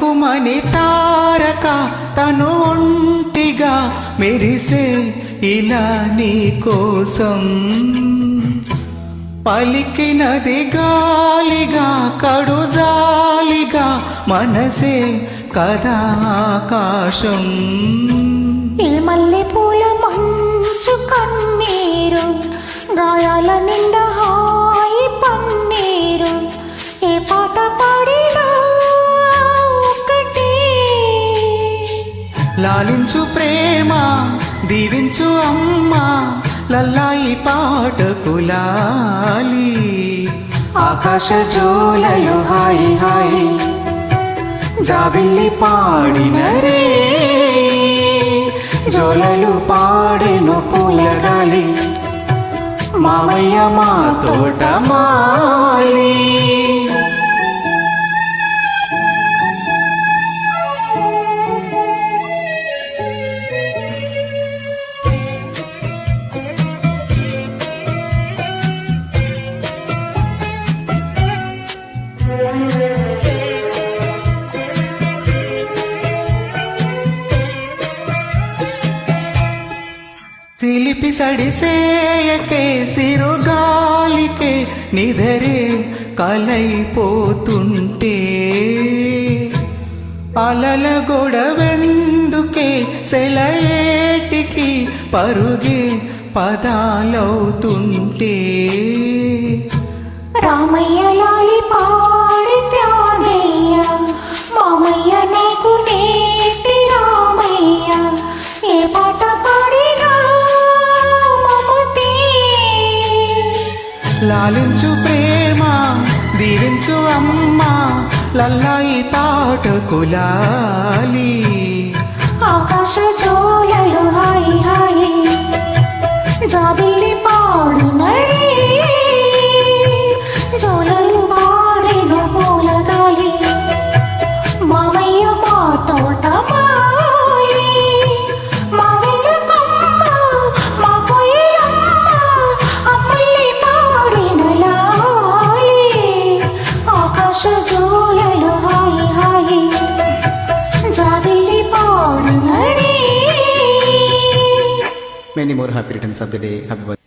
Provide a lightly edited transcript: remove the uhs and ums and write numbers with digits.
తళుకుమని తారక తను ఒంటిగా మెరిసే ఇలా నీ కోసం. పలికినది గాలిగా కడుజాలిగా మనసే కదా ఆకాశం. ఏ మల్లె పూల మంచు కన్నీరు, గాయాల నిండా హాయి పన్నీరు, ఏ పాట పాడినా ఒకటి. లాలించు ప్రేమ దీవించు అమ్మా, లల్లాయి పాటకు లాలి. ఆకాశ జోలలు హాయి హాయి జాబిల్లి పాడిన రే, జోలలు పాడెను పూలగాలి, మామయ్య మా తోట మాలి. చిలిపి సడిసేయకే సిరుగాలికే నిదరే కలైపోతుంటే, అలల గొడవెందుకే సెలయేటికి పరుగే పదాలవుతుంటే. రామయ్య లాలి పాడి త్యాగయ్య, మామయ్య నాకు నేటి రామయ్య, ఏ పాట పాడినా మమతే. లాలించు ప్రేమ దీవించు అమ్మా, లల్లాయి పాటకు లాలి. ఆకాశ జోలలు హాయి హాయి జాబిల్లి పాడిన రే, జోలలు పాడిన పూలగాలి, మామయ్య మా తోట మాలి. మా వెన్నకమ్మ మా పొయ్యమ్మ అమ్మల్లి పాడిన లాలి. ఆకాశ జోలలు హాయి హాయి జాబిల్లి పాడిన రే. Many more happy returns of the day. Happy birthday.